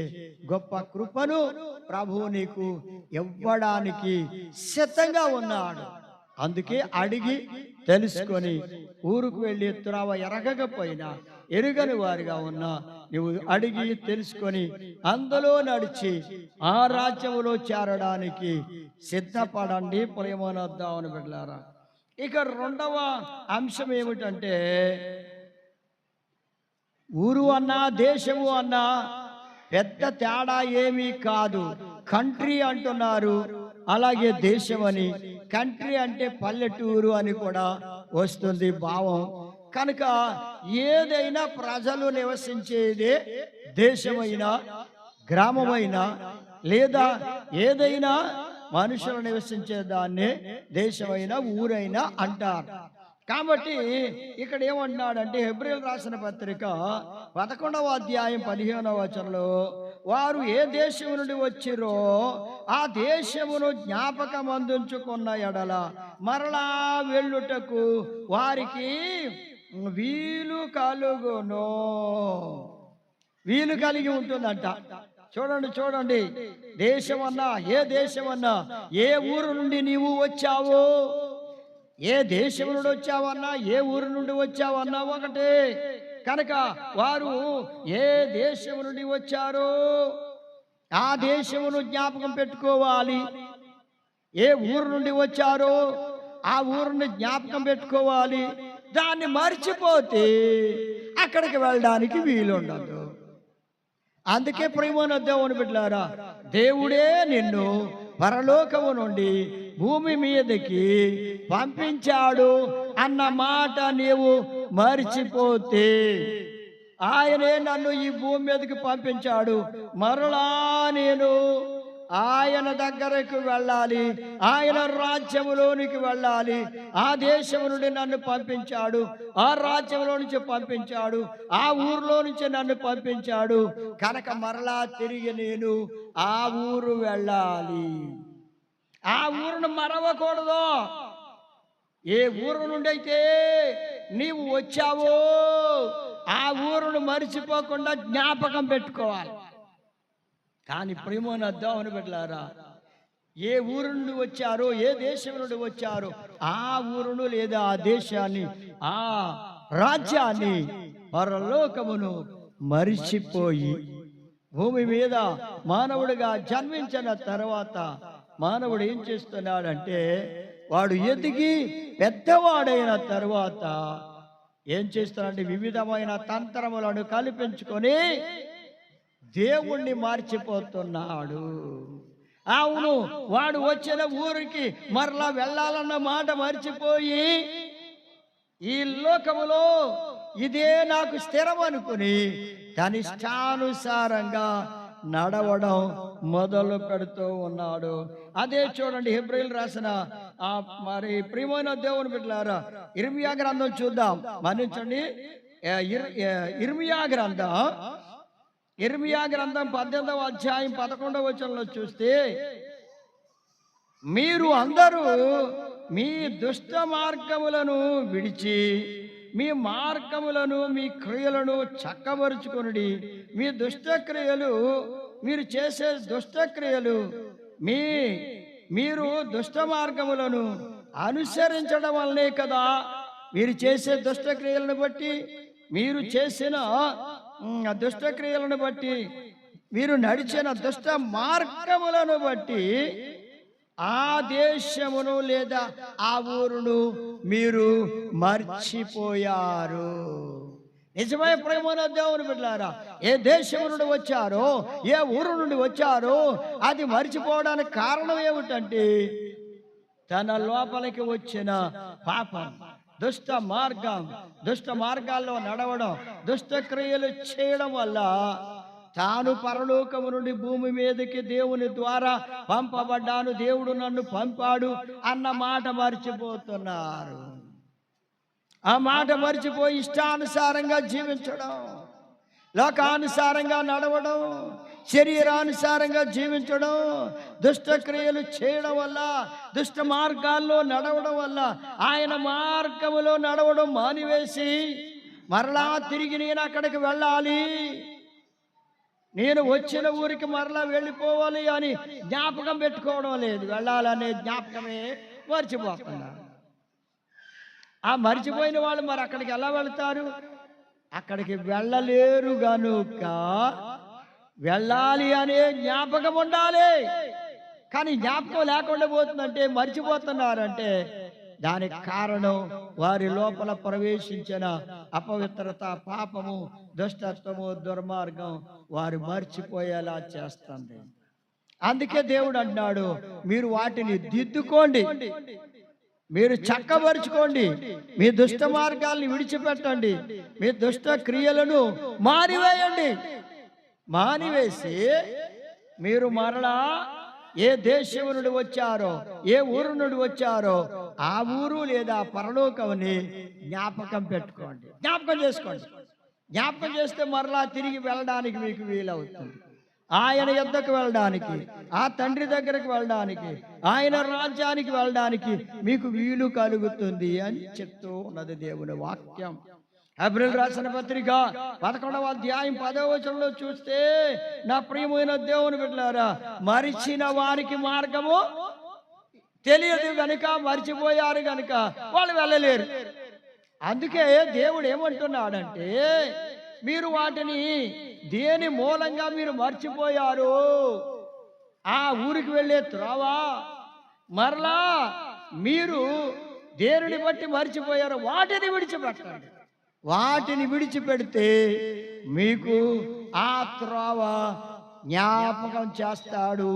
గొప్ప కృపను ప్రభు నీకు ఇవ్వడానికి సిద్ధంగా ఉన్నాడు. అందుకే అడిగి తెలుసుకొని ఊరుకు వెళ్ళి త్రోవ ఎరగకపోయినా, ఎరుగని వారిగా ఉన్నా నువ్వు అడిగి తెలుసుకొని అందులో నడిచి ఆ రాజ్యములో చేరడానికి సిద్ధపడండి ప్రియమైన దేవుని బిడ్డలారా. ఇక రెండవ అంశం ఏమిటంటే, ఊరు అన్నా దేశము అన్నా పెద్ద తేడా ఏమీ కాదు. కంట్రీ అంటున్నారు, అలాగే దేశం అని. కంట్రీ అంటే పల్లెటూరు అని కూడా వస్తుంది భావం. కనుక ఏదైనా ప్రజలు నివసించేదే దేశమైనా, గ్రామమైనా, లేదా ఏదైనా మనుషులు నివసించే దాన్నే దేశమైనా ఊరైనా అంటారు. కాబట్టి ఇక్కడ ఏమంటున్నాడంటే, హెబ్రీయులకు రాసిన పత్రిక 11వ అధ్యాయం 15వ వచనంలో, వారు ఏ దేశం నుండి వచ్చిరో ఆ దేశమును జ్ఞాపకం అందించుకున్న ఎడల మరలా వెళ్ళుటకు వారికి వీలు కలుగును. వీలు కలిగి ఉంటుందంట. చూడండి, దేశమన్నా, ఏ దేశమన్నా, ఏ ఊరు నుండి నీవు వచ్చావో, ఏ దేశం నుండి వచ్చావన్నా, ఏ ఊరు నుండి వచ్చావన్నా ఒకటే. కనుక వారు ఏ దేశం నుండి వచ్చారో ఆ దేశమును జ్ఞాపకం పెట్టుకోవాలి. ఏ ఊరు నుండి వచ్చారో ఆ ఊరిని జ్ఞాపకం పెట్టుకోవాలి. దాన్ని మర్చిపోతే అక్కడికి వెళ్ళడానికి వీలుండదు. అందుకే ప్రియమైన దేవుని బిడ్డలారా, దేవుడే నిన్ను పరలోకము నుండి భూమి మీదకి పంపించాడు అన్న మాట నీవు మర్చిపోతే, ఆయనే నన్ను ఈ భూమి మీదకి పంపించాడు, మరలా నేను ఆయన దగ్గరకు వెళ్ళాలి, ఆయన రాజ్యములోనికి వెళ్ళాలి. ఆ దేశం నుండి నన్ను పంపించాడు, ఆ రాజ్యంలో నుంచి పంపించాడు, ఆ ఊరిలో నుంచి నన్ను పంపించాడు. కనుక మరలా తిరిగి నేను ఆ ఊరు వెళ్ళాలి. ఆ ఊరును మరవకూడదు. ఏ ఊరు నుండి అయితే నీవు వచ్చావో ఆ ఊరును మరిచిపోకుండా జ్ఞాపకం పెట్టుకోవాలి. కానీ ప్రియమైన దేవుని బిడ్డలారా, ఏ ఊరు నుండి వచ్చారో, ఏ దేశం నుండి వచ్చారో ఆ ఊరును లేదా ఆ దేశాన్ని, ఆ రాజ్యాన్ని, పరలోకమును మరిచిపోయి భూమి మీద మానవుడిగా జన్మించిన తర్వాత మానవుడు ఏం చేస్తున్నాడంటే, వాడు ఎదిగి పెద్దవాడైన తర్వాత ఏం చేస్తున్నాడంటే వివిధమైన తంత్రములను కల్పించుకొని దేవుణ్ణి మార్చిపోతున్నాడు. అవును, వాడు వచ్చిన ఊరికి మరలా వెళ్ళాలన్న మాట మర్చిపోయి ఈ లోకములో ఇదే నాకు స్థిరం అనుకుని తన ఇష్టానుసారంగా నడవడం మొదలు పెడుతూ ఉన్నాడు. అదే చూడండి, హెబ్రీయులు రాసిన మరి ప్రియమైన దేవుని బిడ్డలారా, ఇర్మియా గ్రంథం చూద్దాం. మన్నించండి, ఇర్మియా గ్రంథం 18వ అధ్యాయం 11వ వచనంలో చూస్తే, మీరు అందరూ మీ దుష్ట మార్గములను విడిచి మీ మార్గములను మీ క్రియలను చక్కబరుచుకొనుడి. మీ దుష్టక్రియలు మీరు చేసే దుష్టక్రియలు మీరు దుష్ట మార్గములను అనుసరించడం వల్లనే కదా. మీరు చేసే దుష్టక్రియలను బట్టి, మీరు చేసిన దుష్టక్రియలను బట్టి, మీరు నడిచిన దుష్ట మార్గములను బట్టి ఆ దేశమును లేదా ఆ ఊరును మీరు మర్చిపోయారు. నిజమే ప్రేమన దేవుని బిడ్డలారా, ఏ దేశము నుండి వచ్చారో, ఏ ఊరు నుండి వచ్చారో అది మర్చిపోవడానికి కారణం ఏమిటంటే తన లోపలికి వచ్చిన పాపం, దుష్ట మార్గాల్లో నడవడం, దుష్ట క్రియలు చేయడం వల్ల తాను పరలోకము నుండి భూమి మీదకి దేవుని ద్వారా పంపబడ్డాను, దేవుడు నన్ను పంపాడు అన్న మాట మర్చిపోతున్నారు. ఆ మాట మర్చిపోయి ఇష్టానుసారంగా జీవించడం, లోకానుసారంగా నడవడం, శరీరానుసారంగా జీవించడం, దుష్ట క్రియలు చేయడం వల్ల, దుష్ట మార్గాల్లో నడవడం వల్ల ఆయన మార్గములో నడవడం మానివేసి మరలా తిరిగి నేను అక్కడికి వెళ్ళాలి, నేను వచ్చిన ఊరికి మరలా వెళ్ళిపోవాలి అని జ్ఞాపకం పెట్టుకోవడం లేదు. వెళ్ళాలనే జ్ఞాపకమే మర్చిపోతున్నారు. ఆ మర్చిపోయిన వాళ్ళు మరి అక్కడికి ఎలా వెళ్తారు? అక్కడికి వెళ్ళలేరు గనుక వెళ్ళాలి అనే జ్ఞాపకం ఉండాలి. కానీ జ్ఞాపకం లేకుండా పోతుందంటే, మర్చిపోతున్నారంటే దానికి కారణం వారి లోపల ప్రవేశించిన అపవిత్రత, పాపము, దుష్టత్వము, దుర్మార్గం వారు మర్చిపోయేలా చేస్తుంది. అందుకే దేవుడు అన్నాడు, మీరు వాటిని దిద్దుకోండి, మీరు చక్కబరుచుకోండి, మీ దుష్ట మార్గాల్ని విడిచిపెట్టండి, మీ దుష్ట క్రియలను మానివేయండి. మానివేసి మీరు మరలా ఏ దేశం నుండి వచ్చారో, ఏ ఊరు నుండి వచ్చారో ఆ ఊరు లేదా పరలోకముని జ్ఞాపకం పెట్టుకోండి, జ్ఞాపకం చేసుకోండి. జ్ఞాపకం చేస్తే మరలా తిరిగి వెళ్ళడానికి మీకు వీలవుతుంది. ఆయన యొద్దకు వెళ్ళడానికి, ఆ తండ్రి దగ్గరకు వెళ్ళడానికి, ఆయన రాజ్యానికి వెళ్ళడానికి మీకు వీలు కలుగుతుంది అని చెప్తూ ఉన్నది దేవుని వాక్యం. హెబ్రీయులకు రాసిన పత్రిక 11వ అధ్యాయం 10వ వచనంలో చూస్తే, నా ప్రియమైన దేవుని బిడ్డలారా, మరిచిన వారికి మార్గము తెలియదు గనుక, మర్చిపోయారు గనుక వాళ్ళు వెళ్ళలేరు. అందుకే దేవుడు ఏమంటున్నాడంటే, మీరు వాటిని దేని మూలంగా మీరు మర్చిపోయారు, ఆ ఊరికి వెళ్ళే త్రోవా మరలా మీరు దేనిని బట్టి మర్చిపోయారు వాటిని విడిచిపెట్టండి. వాటిని విడిచిపెడితే మీకు ఆ త్రోవ జ్ఞాపకం చేస్తాడు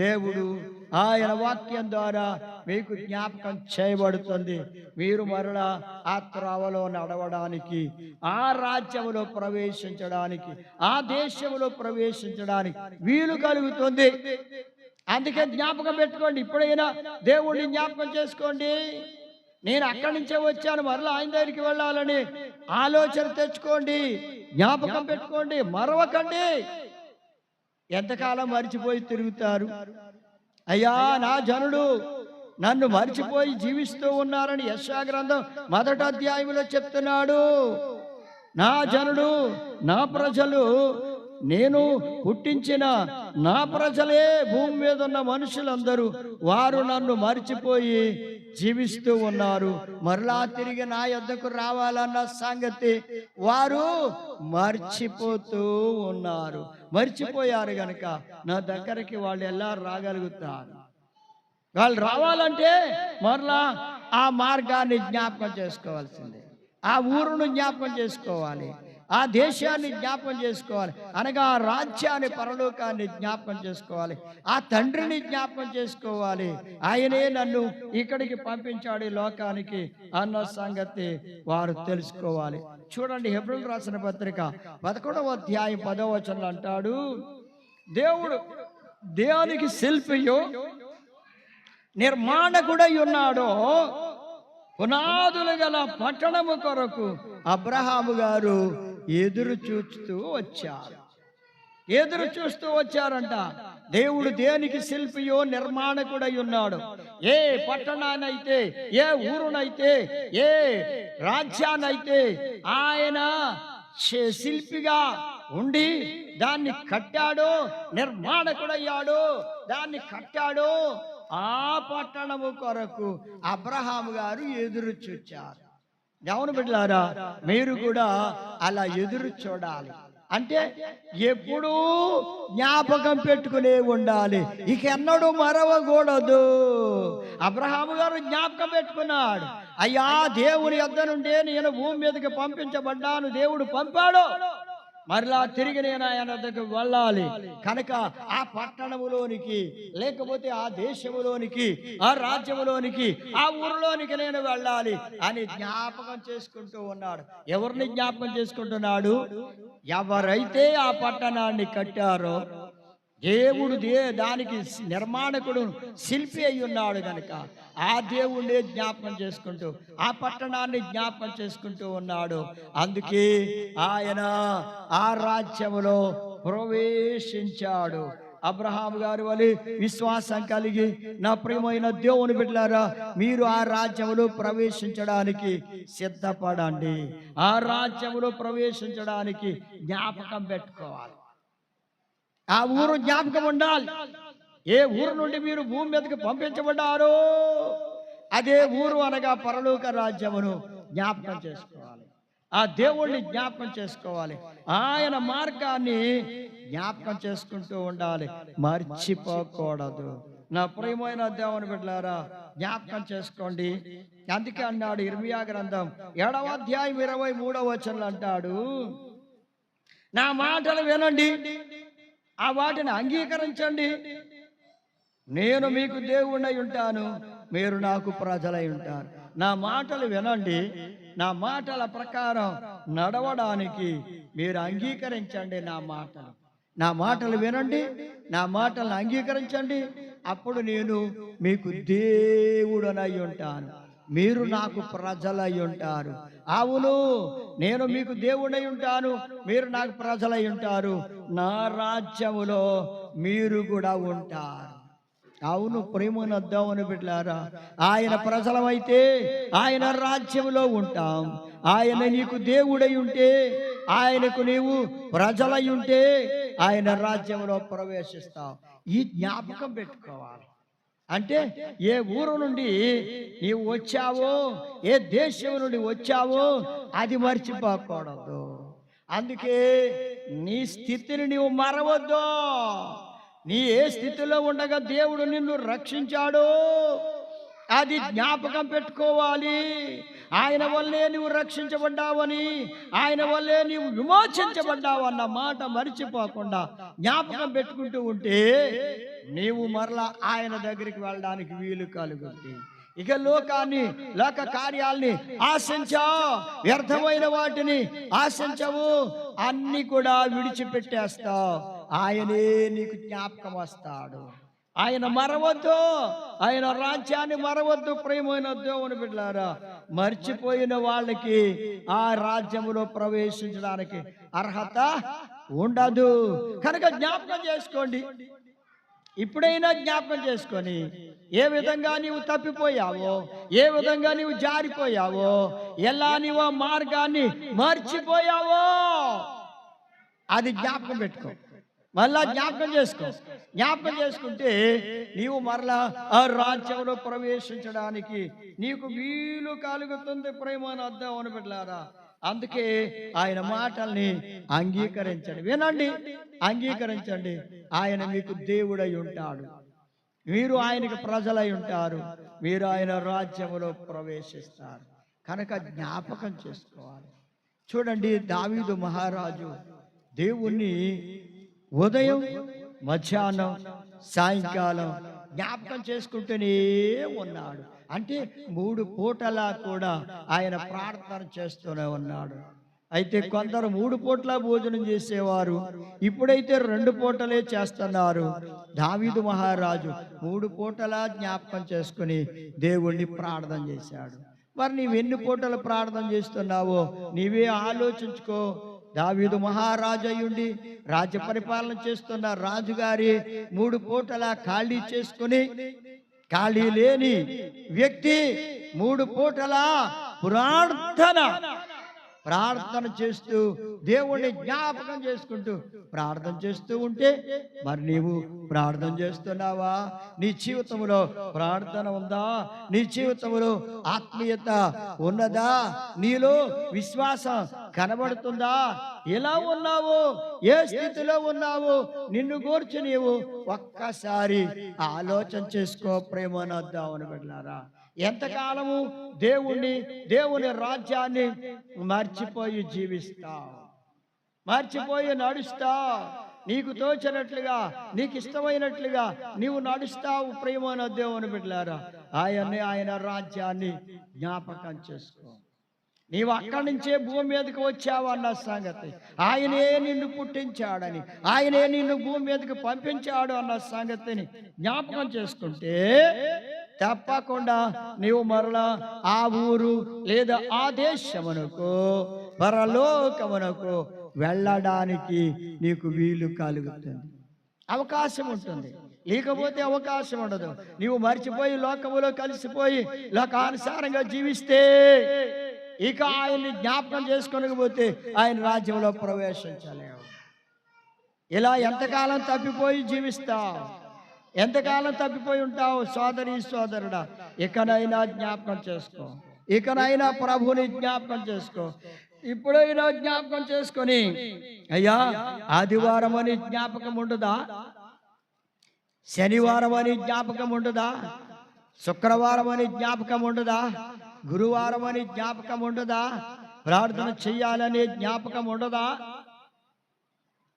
దేవుడు. ఆయన వాక్యం ద్వారా మీకు జ్ఞాపకం చేయబడుతుంది. మీరు మరలా ఆ త్రోవలో నడవడానికి, ఆ రాజ్యములో ప్రవేశించడానికి, ఆ దేశంలో ప్రవేశించడానికి వీలు కలుగుతుంది. అందుకే జ్ఞాపకం పెట్టుకోండి. ఇప్పుడైనా దేవుడిని జ్ఞాపకం చేసుకోండి. నేను అక్కడి నుంచే వచ్చాను, మరలా ఆయన దగ్గరికి వెళ్ళాలని ఆలోచన తెచ్చుకోండి, జ్ఞాపకం పెట్టుకోండి, మరవకండి. ఎంతకాలం మర్చిపోయి తిరుగుతారు? అయ్యా, నా జనుడు నన్ను మర్చిపోయి జీవిస్తూ ఉన్నారని యెషయా గ్రంథం 1వ అధ్యాయంలో చెప్తున్నాడు. నా జనుడు, నా ప్రజలు, నేను పుట్టించిన నా ప్రజలే, భూమి మీద ఉన్న మనుషులందరూ వారు నన్ను మర్చిపోయి జీవిస్తూ ఉన్నారు. మరలా తిరిగి నా యొద్దకు రావాలన్న సంగతి వారు మర్చిపోతూ ఉన్నారు. మర్చిపోయారు గనుక నా దగ్గరికి వాళ్ళు ఎలా రాగలుగుతారు? వాళ్ళు రావాలంటే మరలా ఆ మార్గాన్ని జ్ఞాపకం చేసుకోవాల్సిందే, ఆ ఊరును జ్ఞాపకం చేసుకోవాలి, ఆ దేశాన్ని జ్ఞాపకం చేసుకోవాలి, అనగా ఆ రాజ్యాన్ని, పరలోకాన్ని జ్ఞాపకం చేసుకోవాలి, ఆ తండ్రిని జ్ఞాపకం చేసుకోవాలి. ఆయనే నన్ను ఇక్కడికి పంపించాడు ఈ లోకానికి అన్న సంగతి వారు తెలుసుకోవాలి. చూడండి, హెబ్రీయులకు రాసిన పత్రిక 11వ అధ్యాయం 10వ వచనంలో అంటాడు, దేవుడు దేవునికి శిల్పియో నిర్మాణకుడై ఉన్నాడో, పునాదులు గల పట్టణము కొరకు అబ్రహాము గారు ఎదురు చూస్తూ వచ్చారంట. దేవుడు దేనికి శిల్పియో నిర్మాణకుడై ఉన్నాడు. ఏ పట్టణానైతే, ఏ ఊరునైతే, ఏ రాజ్యానైతే ఆయన శిల్పిగా ఉండి దాన్ని కట్టాడో, నిర్మాణకుడయ్యాడో, దాన్ని కట్టాడో, ఆ పట్టణము కొరకు అబ్రహాము గారు ఎదురు చూచారు. దేవుని బిడ్డలారా, మీరు కూడా అలా ఎదురు చూడాలి. అంటే ఎప్పుడూ జ్ఞాపకం పెట్టుకునే ఉండాలి, ఇక ఎన్నడూ మరవకూడదు. అబ్రహాము గారు జ్ఞాపకం పెట్టుకున్నాడు, అయ్యా దేవుని యొద్ద నుండే నేను భూమి మీదకి పంపించబడ్డాను, దేవుడు పంపాడు, మరలా తిరిగి నేను ఆయన వద్దకు వెళ్ళాలి. కనుక ఆ పట్టణములోనికి, లేకపోతే ఆ దేశములోనికి, ఆ రాజ్యములోనికి, ఆ ఊరిలోనికి నేను వెళ్ళాలి అని జ్ఞాపకం చేసుకుంటూ ఉన్నాడు. ఎవరిని జ్ఞాపకం చేసుకుంటున్నాడు? ఎవరైతే ఆ పట్టణాన్ని కట్టారో, దేవుడు దానికి నిర్మాణకుడు, శిల్పి అయి ఉన్నాడు కనుక ఆ దేవుడే జ్ఞాపకం చేసుకుంటూ ఆ పట్టణాన్ని జ్ఞాపకం చేసుకుంటూ ఉన్నాడు. అందుకే ఆయన ఆ రాజ్యములో ప్రవేశించాడు. అబ్రహాము గారి వలె విశ్వాసం కలిగి నా ప్రియమైన దేవుని బిడ్డలారా, మీరు ఆ రాజ్యములో ప్రవేశించడానికి సిద్ధపడండి. ఆ రాజ్యములో ప్రవేశించడానికి జ్ఞాపకం పెట్టుకోవాలి. ఆ ఊరు జ్ఞాపకం ఉండాలి. ఏ ఊరు నుండి మీరు భూమి మీదకి పంపించబడ్డారో అదే ఊరు అనగా పరలోక రాజ్యమును జ్ఞాపకం చేసుకోవాలి. ఆ దేవుణ్ణి జ్ఞాపకం చేసుకోవాలి. ఆయన మార్గాన్ని జ్ఞాపకం చేసుకుంటూ ఉండాలి, మర్చిపోకూడదు. నా ప్రియమైన దేవుని బిడ్డలారా, జ్ఞాపకం చేసుకోండి. అందుకే అన్నాడు ఇర్మియా గ్రంథం 7వ అధ్యాయం 23వ వచనంలో అంటాడు, నా మాటలు వినండి, ఆ వాటిని అంగీకరించండి, నేను మీకు దేవుడై ఉంటాను, మీరు నాకు ప్రజలై ఉంటారు. నా మాటలు వినండి, నా మాటల ప్రకారం నడవడానికి మీరు అంగీకరించండి. నా మాటలు వినండి, నా మాటలను అంగీకరించండి, అప్పుడు నేను మీకు దేవుడనై ఉంటాను, మీరు నాకు ప్రజలై ఉంటారు. అవును, నేను మీకు దేవుడై ఉంటాను, మీరు నాకు ప్రజలై ఉంటారు, నా రాజ్యములో మీరు కూడా ఉంటారు. అవును ప్రేమను దేవుని బిడ్డలారా, ఆయన ప్రజలమైతే ఆయన రాజ్యములో ఉంటాం. ఆయన నీకు దేవుడై ఉంటే, ఆయనకు నీవు ప్రజలై ఉంటే ఆయన రాజ్యంలో ప్రవేశిస్తావు. ఈ జ్ఞాపకం పెట్టుకోవాలి. అంటే ఏ ఊరు నుండి నీవు వచ్చావో, ఏ దేశం నుండి వచ్చావో అది మర్చిపోకూడదు. అందుకే నీ స్థితిని నీవు మరవద్దు. నీ ఏ స్థితిలో ఉండగా దేవుడు నిన్ను రక్షించాడో అది జ్ఞాపకం పెట్టుకోవాలి. ఆయన వల్లే నువ్వు రక్షించబడ్డావని, ఆయన వల్లే నీవు విమోచించబడ్డావన్న మాట మరిచిపోకుండా జ్ఞాపకం పెట్టుకుంటూ ఉంటే నీవు మరలా ఆయన దగ్గరికి వెళ్ళడానికి వీలు కలుగుతుంది. ఇక లోకాన్ని, లోక కార్యాలని ఆశించావు, వ్యర్థమైన వాటిని ఆశించవు, అన్ని కూడా విడిచిపెట్టేస్తావు. ఆయనే నీకు జ్ఞాపకం వస్తాడు. ఆయన మరవద్దు, ఆయన రాజ్యాన్ని మరవద్దు. ప్రియమైన దేవుని బిడ్డలారా, మర్చిపోయిన వాళ్ళకి ఆ రాజ్యములో ప్రవేశించడానికి అర్హత ఉండదు. కనుక జ్ఞాపకం చేసుకోండి. ఇప్పుడైనా జ్ఞాపకం చేసుకొని ఏ విధంగా నీవు తప్పిపోయావో, ఏ విధంగా నీవు జారిపోయావో, ఎలా నీవు ఆ మార్గాన్ని మర్చిపోయావో అది జ్ఞాపకం పెట్టుకో. మళ్ళా జ్ఞాపకం చేసుకో. జ్ఞాపకం చేసుకుంటే నీవు మరలా ఆ రాజ్యంలో ప్రవేశించడానికి నీకు వీలు కలుగుతుంది. ప్రేమను అర్థం బిడ్డలారా, అందుకే ఆయన మాటల్ని అంగీకరించండి, వినండి, అంగీకరించండి. ఆయన మీకు దేవుడై ఉంటాడు, మీరు ఆయనకు ప్రజలై ఉంటారు, మీరు ఆయన రాజ్యములో ప్రవేశిస్తారు. కనుక జ్ఞాపకం చేసుకోవాలి. చూడండి, దావీదు మహారాజు దేవుణ్ణి ఉదయం, మధ్యాహ్నం, సాయంకాలం జ్ఞాపకం చేసుకుంటూనే ఉన్నాడు. అంటే 3 పూటలా కూడా ఆయన ప్రార్థన చేస్తూనే ఉన్నాడు. అయితే కొందరు 3 పూట్ల భోజనం చేసేవారు, ఇప్పుడైతే 2 పూటలే చేస్తున్నారు. దావీదు మహారాజు 3 పూటలా జ్ఞాపకం చేసుకుని దేవుణ్ణి ప్రార్థన చేశాడు. మరి నీవు ఎన్ని పూటలు ప్రార్థన చేస్తున్నావో నీవే ఆలోచించుకో. దావీదు మహారాజయ్యుండి రాజ్య పరిపాలన చేస్తున్న రాజుగారి 3 పూటల ఖాళీ చేసుకుని, ఖాళీ లేని వ్యక్తి 3 పూటల ప్రార్థన చేస్తూ దేవుణ్ణి జ్ఞాపకం చేసుకుంటూ ప్రార్థన చేస్తూ ఉంటే, మరి నీవు ప్రార్థన చేస్తున్నావా? నీ జీవితంలో ప్రార్థన ఉందా? నీ జీవితంలో ఆత్మీయత ఉన్నదా? నీలో విశ్వాసం కనబడుతుందా? ఎలా ఉన్నావు? ఏ స్థితిలో ఉన్నావు? నిన్ను గూర్చి నీవు ఒక్కసారి ఆలోచన చేసుకో ప్రేమనొద్దామని బిడ్డలారా. ఎంతకాలము దేవుని రాజ్యాన్ని మర్చిపోయి జీవిస్తావు, మర్చిపోయి నడుస్తావు. నీకు తోచినట్లుగా, నీకు ఇష్టమైనట్లుగా నీవు నడుస్తావు ప్రియమైన దేవుని బిడ్డలారా. ఆయన రాజ్యాన్ని జ్ఞాపకం చేసుకో. నీవు అక్కడి నుంచే భూమి మీదకి వచ్చావు అన్న సంగతి, ఆయనే నిన్ను పుట్టించాడని, ఆయనే నిన్ను భూమి మీదకి పంపించాడు అన్న సంగతిని జ్ఞాపకం చేసుకుంటే తప్పకుండా నీవు మరలా ఆ ఊరు లేదా ఆ దేశమునకు, పరలోకమునకు వెళ్ళడానికి నీకు వీలు కలుగుతుంది, అవకాశం ఉంటుంది. లేకపోతే అవకాశం ఉండదు. నీవు మర్చిపోయి లోకములో కలిసిపోయి లోకానుసారంగా జీవిస్తే, ఇక ఆయన్ని జ్ఞాపకం చేసుకోకపోతే ఆయన రాజ్యంలో ప్రవేశించలేవు. ఇలా ఎంతకాలం తప్పిపోయి జీవిస్తావు? ఎంతకాలం తప్పిపోయి ఉంటావు? సోదరి సోదరుడా, ఇకనైనా జ్ఞాపకం చేసుకో. ఇకనైనా ప్రభుని జ్ఞాపకం చేసుకో. ఇప్పుడైనా జ్ఞాపకం చేసుకొని, అయ్యా ఆదివారం అని జ్ఞాపకం ఉండదా? శనివారం అని జ్ఞాపకం ఉండదా? శుక్రవారం అని జ్ఞాపకం ఉండదా? గురువారం అని జ్ఞాపకం ఉండదా? ప్రార్థన చెయ్యాలనే జ్ఞాపకం ఉండదా?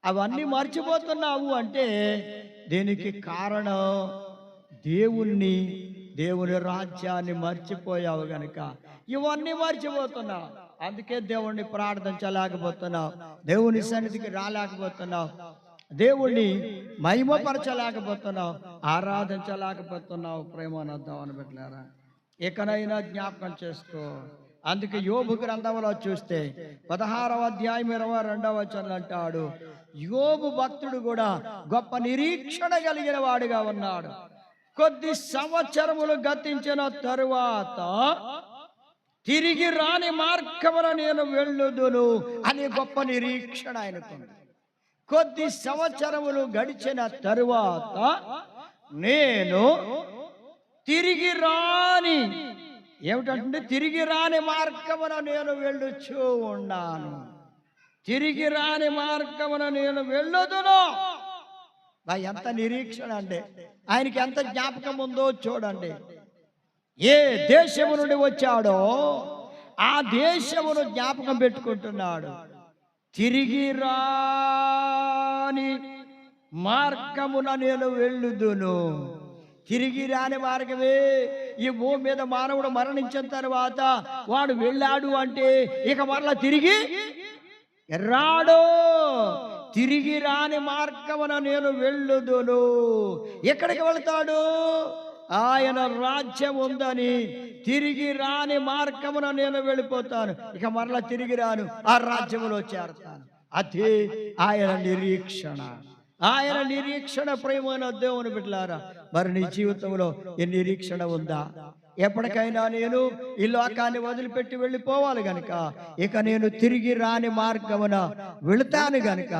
అవన్నీ మర్చిపోతున్నావు అంటే దీనికి కారణం దేవుని రాజ్యాన్ని మర్చిపోయావు గనుక ఇవన్నీ మర్చిపోతున్నావు. అందుకే దేవుణ్ణి ప్రార్థించలేకపోతున్నావు, దేవుని సన్నిధికి రాలేకపోతున్నావు, దేవుణ్ణి మహిమపరచలేకపోతున్నావు, ఆరాధించలేకపోతున్నావు. ప్రేమనొద్దామని బిడ్డలారా, ఇకనైనా జ్ఞాపకం చేసుకో. అందుకే యోబు గ్రంథంలో చూస్తే 16వ అధ్యాయం 22వ వచనం అంటాడు, యోబు భక్తుడు కూడా గొప్ప నిరీక్షణ కలిగిన వాడుగా ఉన్నాడు. కొద్ది సంవత్సరములు గతించిన తరువాత తిరిగి రాని మార్గమున నేను వెళ్ళుదును అనే గొప్ప నిరీక్షణ ఆయనకుంది. కొద్ది సంవత్సరములు గడిచిన తరువాత నేను తిరిగి రాని, ఏమిటంటే తిరిగి రాని మార్గమున నేను వెళ్ళుచూ ఉన్నాను, తిరిగి రాని మార్గమున నేను వెళ్ళుదును. ఎంత నిరీక్షణ అంటే, ఆయనకి ఎంత జ్ఞాపకం ఉందో చూడండి. ఏ దేశము నుండి వచ్చాడో ఆ దేశమును జ్ఞాపకం పెట్టుకుంటున్నాడు. తిరిగి రాని మార్గమున నేను వెళ్ళుదును. తిరిగి రాని మార్గమే. ఈ భూమి మీద మానవుడు మరణించిన తర్వాత వాడు వెళ్ళాడు అంటే ఇక మరలా తిరిగి రాడు. తిరిగి రాని మార్గమున నేను వెళ్ళుదును. ఎక్కడికి వెళ్తాడు? ఆయన రాజ్యం ఉందని తిరిగి రాని మార్గమున నేను వెళ్ళిపోతాను, ఇక మరలా తిరిగి రాను, ఆ రాజ్యములో చేరతాను. అదే ఆయన నిరీక్షణ. ఆయన నిరీక్షణ ప్రేమైన దేవుని బిడ్డలారా, మరి నీ జీవితంలో ఈ నిరీక్షణ ఉందా? ఎప్పటికైనా నేను ఈ లోకాన్ని వదిలిపెట్టి వెళ్ళిపోవాలి గనుక ఇక నేను తిరిగి రాని మార్గమున వెళతాను గనుక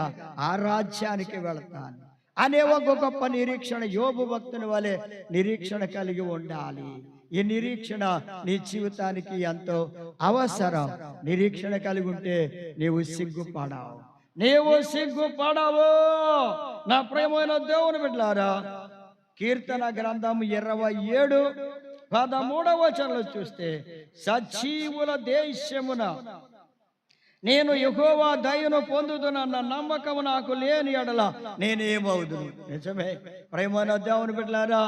ఆ రాజ్యానికి వెళతాను అనే ఒక గొప్ప నిరీక్షణ యోబు భక్తుని వలె నిరీక్షణ కలిగి ఉండాలి. ఈ నిరీక్షణ నీ జీవితానికి ఎంతో అవసరం. నిరీక్షణ కలిగి ఉంటే నీవు సిగ్గుపడవు, నీవు సిగ్గుపడవు. నా ప్రియమైన దేవుని బిడ్డలారా, కీర్తన గ్రంథం 27:13 వచనంలో చూస్తే, సజీవుల దేశమున నేను యెహోవా దయను పొందుదునన్న నమ్మకము నాకు లేని ఎడల నేనేమవుదును. నిజమే ప్రేమైన దేవుని బిడ్డలారా,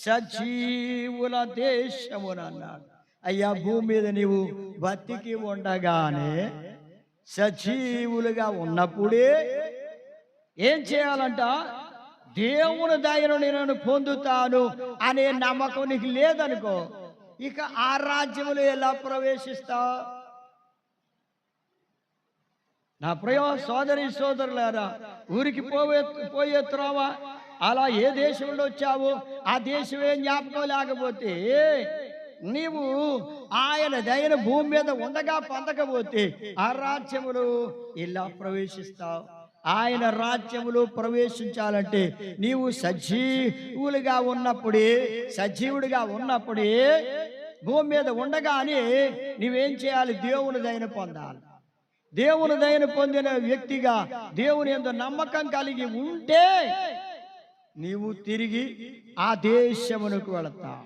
సజీవుల దేశమున అన్నాడు. అయ్యా, భూమి మీద నీవు బతికి ఉండగానే సజీవులుగా ఉన్నప్పుడే ఏం చేయాలంట? దేవుని దయను నేను పొందుతాను అనే నమ్మకం నీకు లేదనుకో, ఇక ఆ రాజ్యములో ఎలా ప్రవేశిస్తావు? నా ప్రియ సోదరి సోదరులారా, ఊరికి పోయే త్రోవ, అలా ఏ దేశంలో వచ్చావో ఆ దేశమే జ్ఞాపకం లేకపోతే, నీవు ఆయన దయను భూమి మీద ఉండగా పొందకపోతే ఆ రాజ్యములు ఇలా ప్రవేశిస్తావు. ఆయన రాజ్యములో ప్రవేశించాలంటే నీవు సజీవుడిగా ఉన్నప్పుడే భూమి మీద ఉండగానే నీవేం చేయాలి? దేవుని దయను పొందాలి. దేవుని దయను పొందిన వ్యక్తిగా దేవుని యందు నమ్మకం కలిగి ఉంటే నీవు తిరిగి ఆ దేశమునకు వెళతావు.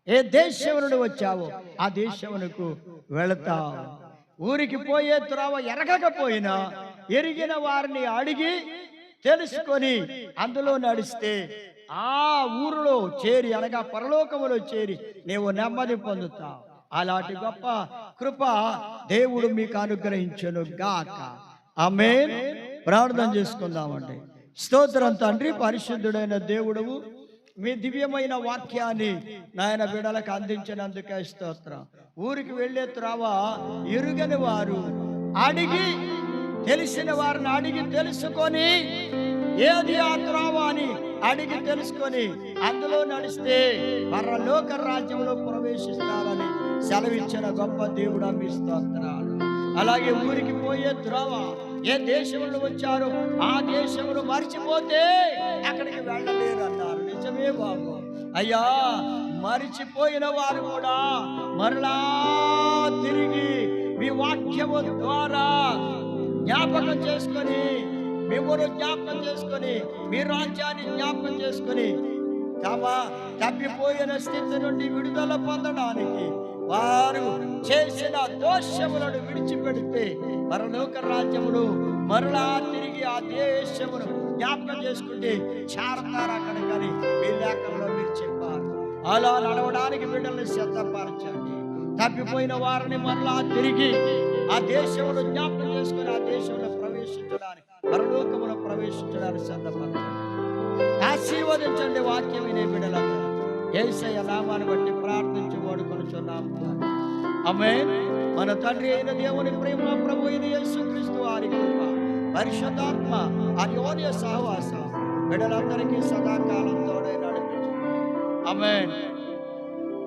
ఏ దేశము నుండి వచ్చావో ఆ దేశమునకు వెళతావు. ఊరికి పోయే త్రోవ ఎరగకపోయినా ఎరిగిన వారిని అడిగి తెలుసుకొని అందులో నడిస్తే ఆ ఊరిలో చేరి, అనగా పరలోకములో చేరి నీవు నెమ్మది పొందుతావు. అలాంటి గొప్ప కృప దేవుడు మీకు అనుగ్రహించును గాక. ఆమేన్. ప్రార్థన చేసుకుందామండి. స్తోత్రం తండ్రి, పరిశుద్ధుడైన దేవుడవు, మీ దివ్యమైన వాక్యాన్ని నాయన బిడ్డలకు అందించినందుకే స్తోత్రం. ఊరికి వెళ్ళే త్రోవ ఎరుగని వారు అడిగి, తెలిసిన వారిని అడిగి తెలుసుకొని, ఏది ఆ త్రోవ అని అడిగి తెలుసుకొని అందులో నడిస్తే పరలోక రాజ్యంలో ప్రవేశిస్తారని సెలవిచ్చిన గొప్ప దేవుడా మీ స్తోత్రాలు. అలాగే ఊరికి పోయే త్రోవ ఏ దేశంలో వచ్చారో ఆ దేశంలో మరిచిపోతే అక్కడికి వెళ్ళలేరు అన్నారు. నిజమే బాబు. అయ్యా, మరిచిపోయిన వారు కూడా మరలా తిరిగి మీ వాక్యము ద్వారా జ్ఞాపకం చేసుకొని, మిమ్మల్ని జ్ఞాపకం చేసుకొని, మీ రాజ్యాన్ని జ్ఞాపకం చేసుకొని తప్పిపోయిన స్థితి నుండి విడుదల పొందడానికి వారు చేసిన దోషములను విడిచిపెడితే పరలోక రాజ్యములు మరలా తిరిగి ఆ దేశమును జ్ఞాపకం చేసుకుంటే చేరతారు అక్కడికని మీ లేఖంలో మీరు చెప్పారు. అలా నడవడానికి బిడ్డల్ని సిద్ధపరచండి. తప్పిపోయిన వారిని మరలా తిరిగి ఆ దేశంలో జ్ఞాపకం చేసుకుని ఆ దేశంలో ప్రవేశించడానికి, పరలోకములో ప్రవేశించడానికి సిద్ధపరచండి. ఆశీర్వదించండి వాక్యం వినే బిడ్డలందరూ. యేసయ్య నామాన్ని బట్టి ప్రార్థించి ఓడుకొనుచున్నాము. ఆమేన్. మన తండ్రి అయిన దేవుని ప్రేమ, ప్రభు అయిన యేసుక్రీస్తు వారి కృప, పరిశుద్ధాత్మ అన్యోన్య సహవాసం బిడ్డలందరికీ సదాకాలం తోడై నడిపించు. ఆమేన్.